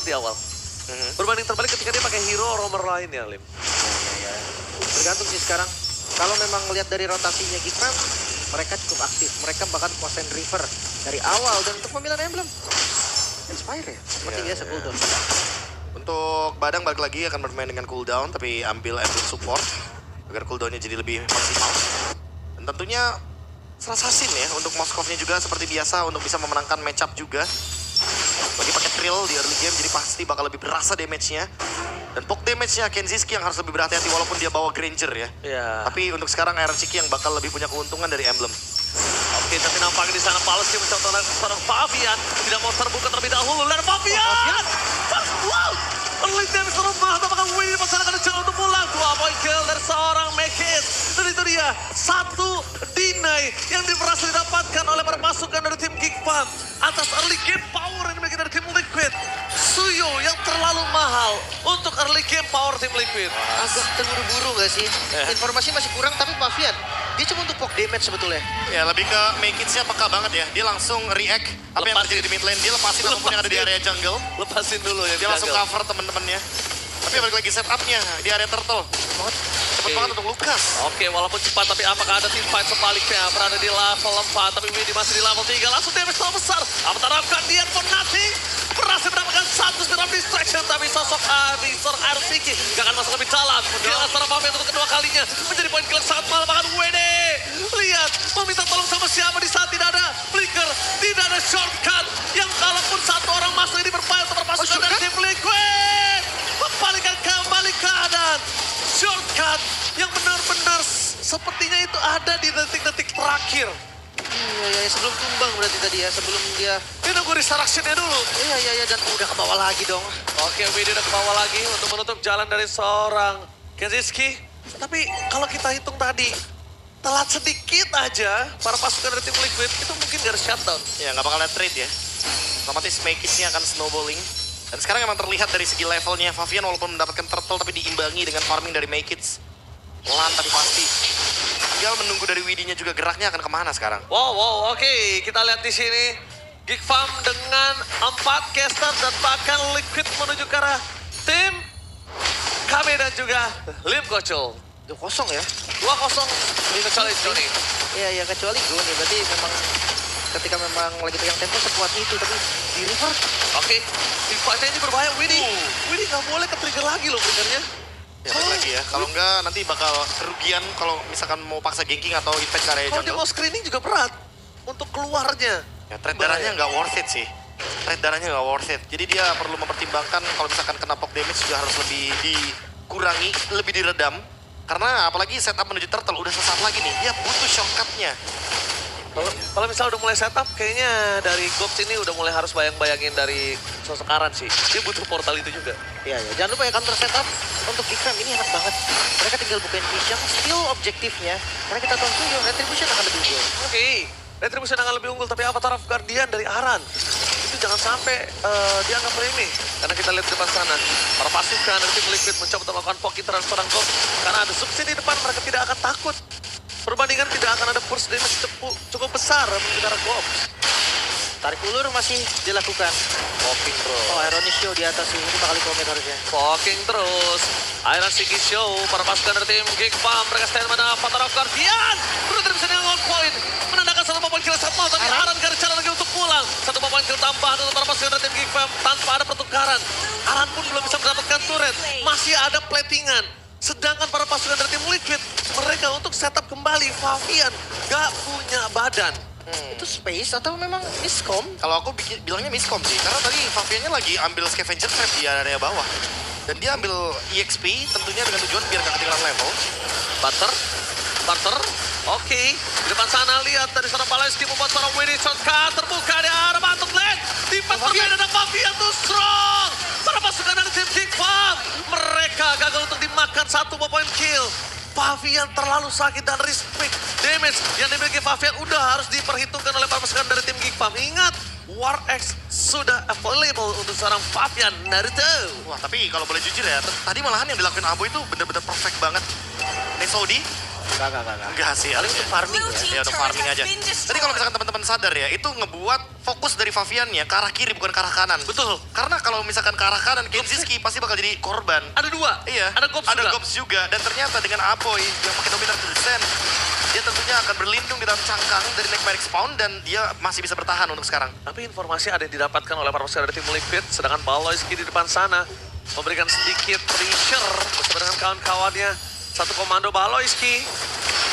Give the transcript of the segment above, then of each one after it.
di awal. Berbanding terbalik ketika dia pakai hero roamer lainnya, Lim. Ya. Tergantung sih sekarang. Kalau memang melihat dari rotasinya Geekfam, mereka cukup aktif. Mereka bahkan kuasain River dari awal. Dan untuk pemilihan emblem, Inspire ya? Seperti biasa cooldown. Untuk Badang balik lagi akan bermain dengan cooldown, tapi ambil emblem support agar cooldownnya jadi lebih maksimal. Dan tentunya Assassin ya untuk Moskovnya juga seperti biasa untuk bisa memenangkan matchup juga. Bagi pakai Trill di early game jadi pasti bakal lebih berasa damage-nya. Dan poke damage-nya Kenziski yang harus lebih berhati-hati walaupun dia bawa Granger ya. Tapi untuk sekarang Iron Chiki yang bakal lebih punya keuntungan dari emblem. Oke, tapi nampaknya di sana Palesnya mencoba oleh seorang Fabian. Tidak mau terbuka terlebih dahulu. Dan Fabian! Wow! Early damage lemah, apakah Winnie dipasangan jalan untuk pulang? 2 point kill dari seorang Mekis. Dan itu dia, satu deny yang berhasil didapatkan oleh para pasukan dari tim Geekfam. Atas early game power yang dimiliki dari tim Liquid. Suyo yang terlalu mahal untuk early game power tim Liquid. Agak terburu-buru gak sih? Informasi masih kurang, tapi Pavian, dia cuma untuk poke damage sebetulnya. Ya lebih ke Make-It-nya peka banget ya. Dia langsung react apa yang terjadi di mid lane. Dia lepasin apapun yang ada di area jungle. Lepasin dulu ya. Dia langsung cover temen-temennya. Tapi balik lagi setupnya di area turtle. Cepet banget untuk Lukas. Oke, walaupun cepat, tapi apakah ada team fight sebaliknya? Berada di level 4, tapi Winnie masih di level 3. Langsung damage terlalu besar. Apa terapkan dia for nothing? Berhasil mendapatkan satu spiral distraction, tapi sosok seorang Arsiki gak akan masuk lebih dalam. Dia seorang Pavian untuk kedua kalinya. Menjadi poin killer sangat mahal, bahkan Winnie. Lihat, meminta tolong sama siapa di saat tidak ada flicker, tidak ada shortcut. Yang kalaupun satu orang masuk ini berbahaya untuk perpasukan dari tim Liquid. Membalikan kembali keadaan. Shortcut yang benar-benar sepertinya itu ada di detik-detik terakhir. Iya, sebelum tumbang berarti tadi ya, sebelum dia... Dia nunggu resurrection-nya dulu. Iya, dan udah ke bawah lagi dong. Oke, Winnie udah ke bawah lagi untuk menutup jalan dari seorang Kenziski. Tapi kalau kita hitung tadi, telat sedikit aja para pasukan dari tim Liquid itu mungkin gak ada shutdown. Ya nggak bakal ada trade ya. Otomatis Make-It-nya akan snowballing. Dan sekarang emang terlihat dari segi levelnya Favian walaupun mendapatkan turtle tapi diimbangi dengan farming dari Make-It. Pelan tapi pasti. Tinggal menunggu dari Widinya juga geraknya akan kemana sekarang. Wow, oke. Kita lihat di sini. Geekfam dengan 4 caster dan bahkan Liquid menuju ke arah tim KB dan juga Lim Kocul. 2-0 ya. 2-0 kecuali Johnny. Iya, kecuali gue nih. Berarti memang ketika memang lagi pegang tempo sekuat itu. Tapi di river. Oke, tim fight-nya ini berbahaya. Winnie nggak boleh ke-trigger lagi loh triggernya. Ya balik lagi ya. Kalau enggak nanti bakal kerugian kalau misalkan mau paksa ganking atau invade ke area Kalau dia jungle. mau screening juga berat untuk keluarnya. Ya trade darahnya nggak worth it sih. Trade darahnya nggak worth it. Jadi dia perlu mempertimbangkan kalau misalkan kena poke damage juga harus lebih dikurangi, lebih diredam. Karena apalagi setup menuju turtle udah sesaat lagi nih. Dia butuh shortcut-nya. Kalau misalnya udah mulai setup, kayaknya dari Gops ini udah mulai harus bayang-bayangin dari sosok Aran sih. Dia butuh portal itu juga. Iya. Jangan lupa ya counter setup untuk Geekfam ini enak banget. Mereka tinggal bukain vision, skill objektifnya. Karena kita tahu tuh Retribution akan lebih unggul. Oke, Retribution akan lebih unggul, tapi Avatar of Guardian dari Aran itu jangan sampai dianggap remeh. Karena kita lihat di depan sana, para pasukan dari tim Liquid mencoba untuk melakukan pocket transfer Gops. Karena ada subsidi di depan, mereka tidak akan takut. Perbandingan tidak akan ada burst damage cukup besar menuju ke arah Gops. Tarik ulur masih dilakukan. Poking terus. Oh, Ironic Show di atas ini 5 kali komen harusnya. Poking terus. Iron Siki Show, para pasukan dari tim Geekfam. Mereka stand pada Avatar of Guardian. Retribution yang on point. Menandakan satu poin kill saat mau, tapi Aran gak ada cara lagi untuk pulang. Satu poin kill tambahan untuk para pasukan dari tim Geekfam tanpa ada pertukaran. Aran pun belum bisa mendapatkan turret. Masih ada platingan. Sedangkan para pasukan dari tim Liquid, mereka untuk setup kembali Favian gak punya badan. Itu space atau memang miscom? Kalau aku bilangnya miscom sih, karena tadi Faviannya lagi ambil scavenger trap di area bawah. Dan dia ambil EXP tentunya dengan tujuan biar gak ketinggalan level. Barter, oke. Di depan sana lihat dari seorang Paleski membuat seorang Winnie shortcut terbuka di arah Batuk Lane. Di pas berbeda ada Favian tuh strong. Para pasukan dari tim Geekfam, mereka gagal untuk dimakan satu poin kill. Favian terlalu sakit dan respect damage yang dimiliki Favian udah harus diperhitungkan oleh para pasukan dari tim Geekfam. Ingat, War X sudah available untuk seorang Favian Naruto. Wah tapi kalau boleh jujur ya, tadi malahan yang dilakukan Abo itu bener-bener perfect banget. Nesodi Enggak. Enggak sih, Paling harusnya. untuk farming ya. Ya udah farming aja. Tadi kalau misalkan teman-teman sadar ya, itu ngebuat fokus dari Faviannya ke arah kiri bukan ke arah kanan. Betul. Karena kalau misalkan ke arah kanan, Kenziski pasti bakal jadi korban. Ada dua. Iya, Ada Gops juga. Gops juga. Dan ternyata dengan Aboy yang pakai dominar descent, dia tentunya akan berlindung di dalam cangkang dari Nightmare Spawn dan dia masih bisa bertahan untuk sekarang. Tapi informasi ada yang didapatkan oleh para pemain dari tim Liquid, sedangkan Baloyski di depan sana memberikan sedikit pressure bersama dengan kawan-kawannya. Satu komando Baloyski.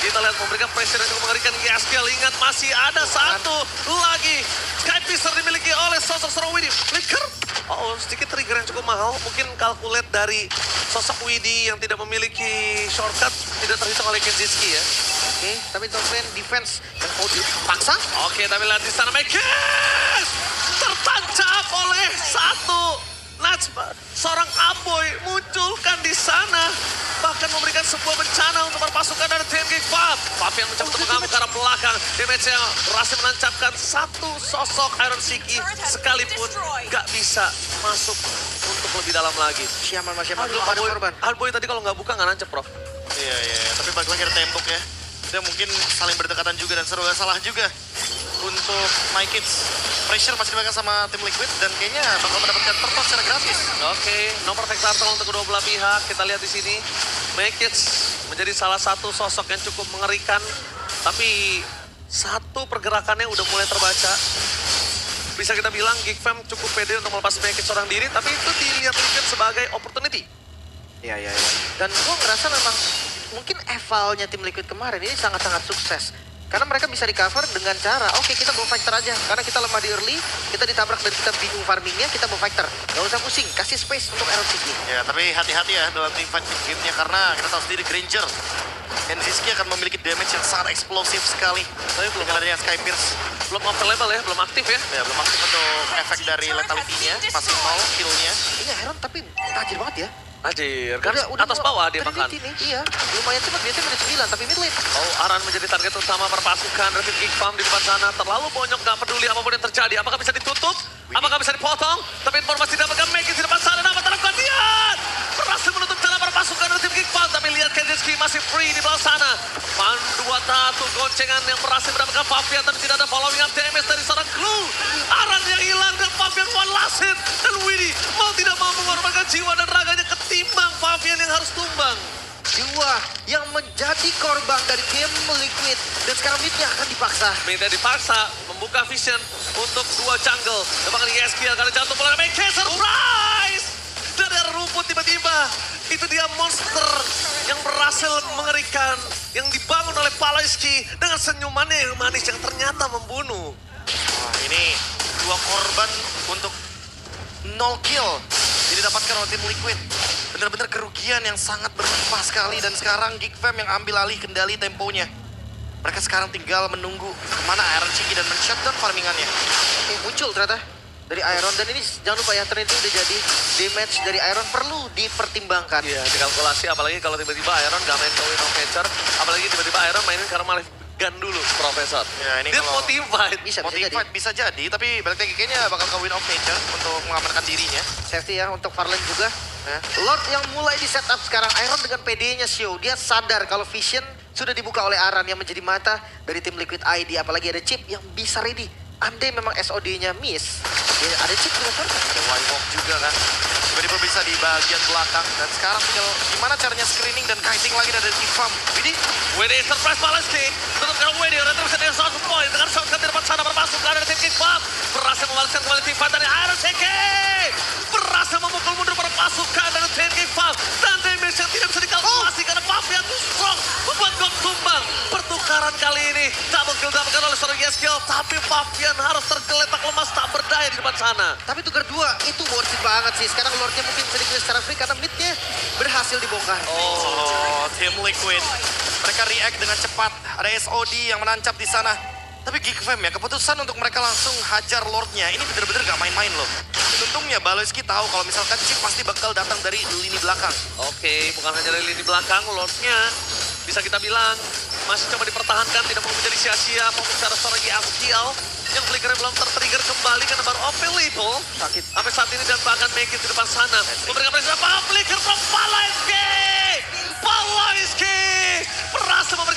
Kita lihat memberikan pressure yang cukup mengerikan. Yaskiel, ingat masih ada satu lagi. Skypicer dimiliki oleh sosok seorang Widi. Flicker. Oh, sedikit trigger yang cukup mahal. Mungkin kalkulat dari sosok Widi yang tidak memiliki shortcut tidak terhitung oleh Kenziski ya. Oke, tapi top lane defense yang mau dipaksa. Oke, tapi lihat di sana Mekis tertancap oleh satu Najma. Seorang Aboy munculkan di sana, bahkan memberikan sebuah bencana untuk pasukan dari tim Geek Pop. Favian mencoba untuk mengamuk ke arah belakang. Damage-nya berhasil menancapkan satu sosok Iron Siki sekalipun nggak bisa masuk untuk lebih dalam lagi. Siaman masih Aduh, belum ada korban. Aboy tadi kalau nggak buka nggak nancep, Prof. Iya, tapi balik lagi ada tembok ya. Dia mungkin saling berdekatan juga dan serba salah juga untuk My Kids. Pressure masih dipegang sama tim Liquid dan kayaknya bakal mendapatkan turtle secara gratis. Oke, no perfect turtle untuk kedua belah pihak. Kita lihat di sini, Mekic menjadi salah satu sosok yang cukup mengerikan. Tapi satu pergerakannya udah mulai terbaca. Bisa kita bilang Geek Fam cukup pede untuk melepas Mekic seorang diri, tapi itu dilihat Liquid sebagai opportunity. Iya. Dan gue ngerasa memang mungkin evalnya tim Liquid kemarin ini sangat-sangat sukses. Karena mereka bisa recover dengan cara, oke kita bawa fighter aja. Karena kita lemah di early, kita ditabrak dan kita bingung farmingnya, kita bawa fighter. Gak usah pusing, kasih space untuk Iron Siki. Ya, tapi hati-hati ya dalam team fight gamenya karena kita tahu sendiri Granger. Kenziski akan memiliki damage yang sangat eksplosif sekali. Tapi belum adanya Sky Pierce. Belum available ya, belum aktif ya. Ya, belum aktif untuk efek dari lethality-nya, masih 0 kill-nya. Ini Iron tapi tajir banget ya. Anjir, kan Udah atas bawah dia makan. Trinity nih, iya. Lumayan cepat, biasanya menit 9, tapi mid lane. Oh, Aran menjadi target utama perpasukan dari tim Geek Farm di depan sana. Terlalu bonyok, gak peduli apapun yang terjadi. Apakah bisa ditutup? Apakah bisa dipotong? Tapi informasi dapatkan Mekic di depan sana. Dapat terapkan dia. Berhasil menutup jalan perpasukan dari tim Geek Farm. Tapi lihat Kenziski masih free di belakang sana. Pandu 2-1 goncengan yang berhasil mendapatkan Favian. Tapi tidak ada following up damage dari seorang Clue. Aran yang hilang dan Favian one last hit. Dan Widi mau tidak mau mengorbankan jiwa dan raganya ketimbang Favian yang harus tumbang. Jiwa yang menjadi korban dari tim Liquid. Dan sekarang midnya akan dipaksa. Minta dipaksa membuka vision untuk dua jungle. Bahkan Yaskiel karena jantung bola Mekic surprise! Dari rumput tiba-tiba itu dia monster yang berhasil mengerikan yang dibangun oleh Baloyski dengan senyumannya yang manis yang ternyata membunuh. Wah, ini dua korban untuk 0 kill didapatkan oleh tim Liquid. Benar-benar kerugian yang sangat berlimpah sekali dan sekarang Geek Fam yang ambil alih kendali temponya. Mereka sekarang tinggal menunggu kemana Iron Siki dan men-shutdown farmingannya. Muncul ternyata dari Iron. Dan ini jangan lupa ya, Trinity udah jadi damage dari Iron perlu dipertimbangkan. Iya, dikalkulasi apalagi kalau tiba-tiba Iron gak main Win of Nature. Apalagi tiba-tiba Iron mainin karena malah gun dulu, Profesor. Ya, ini dia kalau mau team fight. Bisa mau team jadi. fight bisa jadi, tapi balik lagi kayaknya bakal ke Win of Nature untuk mengamankan dirinya. Safety ya untuk Farland juga. Lord yang mulai di setup sekarang. Iron dengan PD-nya show. Dia sadar kalau vision sudah dibuka oleh Aran yang menjadi mata dari tim Liquid ID. Apalagi ada chip yang bisa ready. Andai memang SOD-nya miss, ya ada chip juga kan. Ada Wywalk juga kan. Tiba-tiba bisa di bagian belakang. Dan sekarang tinggal gimana caranya screening dan kiting lagi dari Geek Farm. Widi surprise Baloyski. Tutupkan Widi, Retro bisa dengan 1 poin. Dengan shotgun di depan sana berpasukan dari tim Geek Farm. Berhasil membalaskan kembali tim fight dari Iron Siki. Berhasil memukul mundur perpasukan dari tim Geek Farm. Dan damage yang tidak bisa dikalkulasi karena Favian too strong. Membuat Gok tumbang. Pertukaran kali ini double kill dapatkan oleh seorang Yaskiel. Tapi Favian harus tergeletak lemas tak berdaya di depan sana. Tapi tukar dua itu worth it banget sih. Sekarang Lordnya mungkin bisa dikira secara free karena midnya berhasil dibongkar. Oh, tim Liquid. Mereka react dengan cepat. Ada SOD yang menancap di sana. Tapi Geek Fam ya, keputusan untuk mereka langsung hajar Lordnya. Ini bener-bener gak main-main loh. Untungnya Baloyski tahu kalau misalkan chip pasti bakal datang dari lini belakang. Oke, bukan hanya dari lini belakang, Lordnya bisa kita bilang masih coba dipertahankan, tidak mau menjadi sia-sia. Mau bicara seorang Yaskiel yang flickernya belum tertrigger kembali karena baru available. Sakit. Sampai saat ini dan bahkan Mekic di depan sana. Memberikan pressure apa? Flicker from Baloyski! Baloyski berhasil memberikan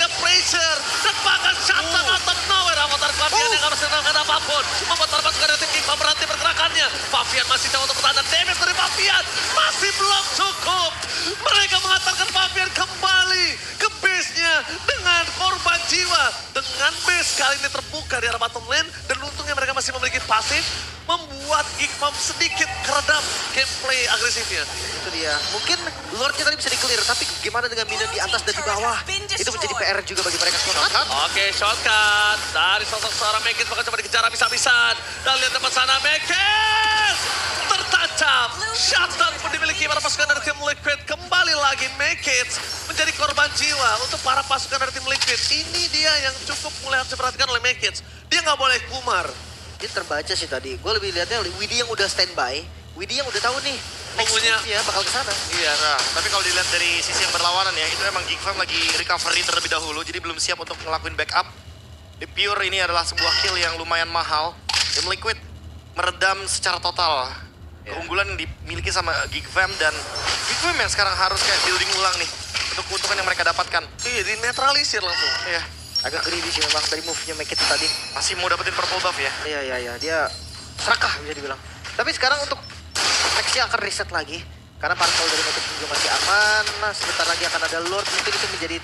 Farm sedikit keredam gameplay agresifnya. Itu dia. Mungkin Lordnya tadi bisa di-clear, tapi gimana dengan minion di atas dan di bawah? Itu menjadi PR juga bagi mereka semua. Oke, shotgun dari sosok seorang Mekis bakal coba dikejar habis-habisan. Dan lihat depan sana, Mekis tertancap. Shutdown pun dimiliki para pasukan dari tim Liquid. Kembali lagi Mekis menjadi korban jiwa untuk para pasukan dari tim Liquid. Ini dia yang cukup mulai harus diperhatikan oleh Mekis. Dia nggak boleh kumar. Dia terbaca sih tadi. Gue lebih lihatnya Widi yang udah standby. Widi yang udah tahu nih. Pengunya. Ya bakal ke sana. Iya. Nah, tapi kalau dilihat dari sisi yang berlawanan ya, itu emang Geek Fam lagi recovery terlebih dahulu, jadi belum siap untuk ngelakuin backup. Di Pure ini adalah sebuah kill yang lumayan mahal. Tim Liquid meredam secara total keunggulan yang dimiliki sama Geek Fam, dan Geek Fam yang sekarang harus kayak building ulang nih untuk keuntungan yang mereka dapatkan. Iya, dinetralisir langsung. Iya, Agak greedy sih memang dari move-nya Mekis tadi. masih mau dapetin purple buff ya. Iya. Dia serakah bisa dibilang. Tapi sekarang untuk nextnya akan reset lagi. Karena parcel dari Mekis juga masih aman. Nah, sebentar lagi akan ada Lord. Mungkin itu menjadi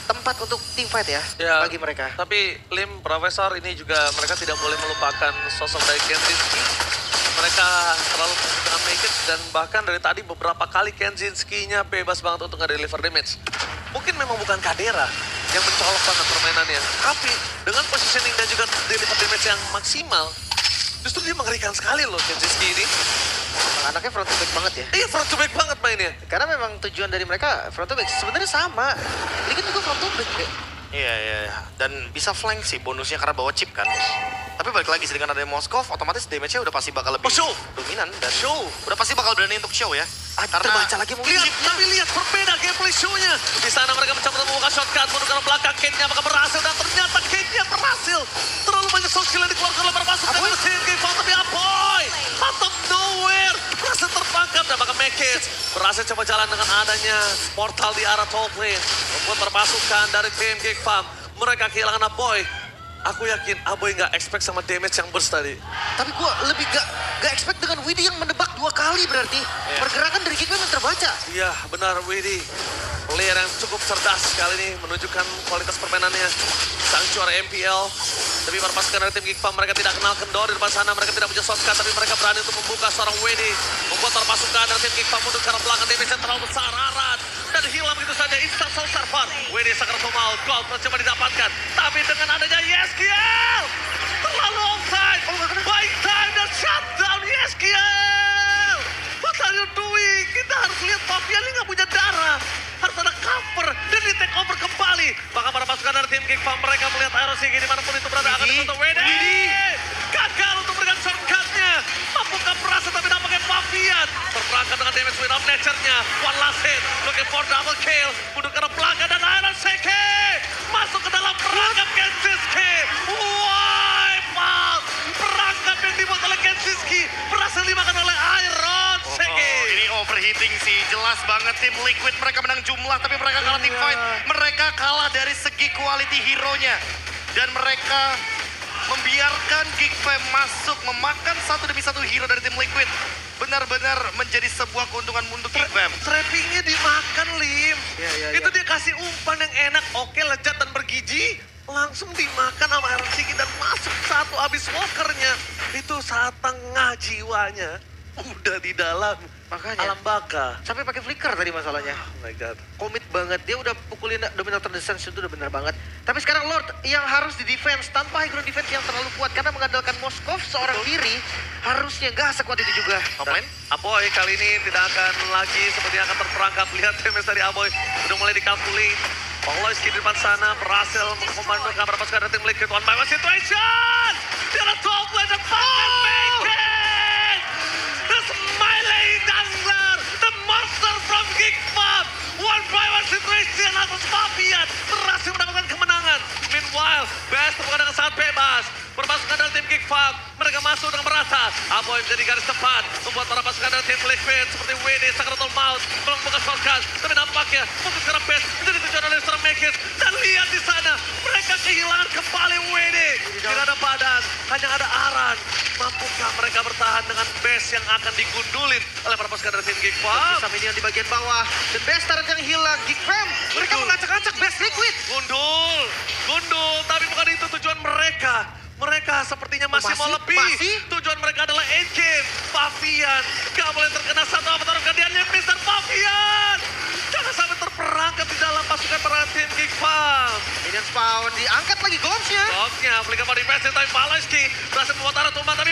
tempat untuk team fight ya, bagi mereka. Tapi Lim, Profesor, ini juga mereka tidak boleh melupakan sosok dari Kenzinski. Mereka terlalu fokus dengan Mekis dan bahkan dari tadi beberapa kali Kenzinski-nya bebas banget untuk nge-deliver damage. Mungkin memang bukan Kadera yang mencolok banget permainannya. Tapi dengan positioning dan juga deliver damage yang maksimal, justru dia mengerikan sekali loh Kenzinski ini. Emang anaknya front to back banget ya. Iya, front to back banget mainnya. Karena memang tujuan dari mereka front to back sebenarnya sama. Ini kan juga front to back. Iya. Dan bisa flank sih bonusnya karena bawa chip kan. Tapi balik lagi sih dengan adanya Moskov, otomatis damage-nya udah pasti bakal lebih dominan. Dan udah pasti bakal berani untuk show ya. Terbaca lagi mungkin. Tapi lihat berbeda gameplay show-nya. Di sana mereka mencoba membuka shotgun, menuju ke belakang. Kate-nya apakah berhasil? Dan ternyata Kate-nya berhasil. Terlalu banyak soft skill yang dikeluarkan oleh para pasukan dari tim Geek Fam. Tapi Apoy, out of nowhere, berhasil tertangkap. Dan bahkan Mekis berhasil coba jalan dengan adanya portal di arah top lane. Membuat para pasukan dari tim Geek Fam. Mereka kehilangan Apoy. Aku yakin Aboy nggak expect sama damage yang burst tadi. Tapi gue lebih gak expect dengan Widi yang menebak 2 kali berarti. Pergerakan dari Geek Fam yang terbaca. Iya, benar Widi. Player yang cukup cerdas kali ini menunjukkan kualitas permainannya. Sang juara MPL. Tapi para pasukan dari tim Geek Fam mereka tidak kenal kendor di depan sana. Mereka tidak punya shotgun, tapi mereka berani untuk membuka seorang Widi. Membuat para pasukan dari tim Geek Fam mundur ke arah belakang. Damage-nya terlalu besar, Aran. Dan hilang begitu saja. Instant Soul Surfer. Widi sangat mau. Gold coba didapatkan. Tapi dengan adanya Yeskiel. Terlalu onside. Buying time dan shutdown Yeskiel. What are you doing? Kita harus lihat Papian ini nggak punya darah. Harus ada cover dan di take over kembali. Bahkan para pasukan dari tim Geek Fam mereka melihat Aerosigi dimanapun itu berada akan ditonton Widi. Gagal untuk memberikan shortcut-nya. Mampukah berhasil tapi nampaknya Papian. Terperangkap dengan damage win of nature-nya. One last hit. Looking for double kill. Mundur ke arah belakang dan Aerosigi masuk ke dalam perangkap Kenzinski. Wipe out. Perangkap yang dibuat oleh Kenzinski berhasil dimakan oleh Aerosigi. Ini overheating sih, jelas banget tim Liquid mereka menang jumlah tapi mereka kalah team fight. Mereka kalah dari segi quality hero-nya. Dan mereka membiarkan Geek Fam masuk memakan satu demi satu hero dari tim Liquid. Benar-benar menjadi sebuah keuntungan untuk Geek Fam. Trappingnya dimakan, Lim. Itu dia kasih umpan yang enak, oke, lezat dan bergizi. Langsung dimakan sama Aerosigi dan masuk satu habis walkernya. Itu saat tengah jiwanya. Udah di dalam. Makanya. Alam baka. Sampai pakai flicker tadi masalahnya. Oh my god. Komit banget. Dia udah pukulin Dominator Descent itu udah bener banget. Tapi sekarang Lord yang harus di defense tanpa high ground defense yang terlalu kuat. Karena mengandalkan Moskov seorang diri harusnya gak sekuat itu juga. Top lane? Aboy kali ini tidak akan lagi sepertinya akan terperangkap. Lihat damage dari Aboy udah mulai dikalkulasi. Pawlowski di depan sana berhasil mengkomandoi beberapa pasukan dari tim Liquid. One by one situation! Di arah top lane dan make it! The smiling jungler, the monster from Geek Fam. One by one situation atas Papian berhasil mendapatkan kemenangan. Meanwhile, Best terbuka dengan sangat bebas. Berpasukan dari tim Geek Fam, mereka masuk dengan merata. Aboy menjadi garis depan, membuat para pasukan dari tim Liquid seperti WD, Sakratul Maut, belum buka shotgun. Tapi nampaknya, fokus sekarang Best menjadi tujuan oleh seorang Mekis. Dan lihat di sana, mereka kehilangan kembali WD. Tidak ada badan, hanya ada Aran. Mampukah mereka bertahan dengan Best yang akan digundulin oleh para pasukan dari tim Geek Fam? Sama ini yang di bagian bawah. Dan Best Turret yang hilang. Geek Fam, mereka mengacak-acak Best Liquid. Gundul, tapi bukan itu tujuan mereka. Mereka sepertinya masih mau lebih. masih? Tujuan mereka adalah engine. Pavian. Gak boleh terkena satu avatar gantiannya Mr. Pavian. Jangan sampai terperangkap di dalam pasukan para tim Geek Farm. Minion spawn, diangkat lagi Globes-nya. Bloknya, belikan body pass tapi Paleski berhasil membuat arah tumbang.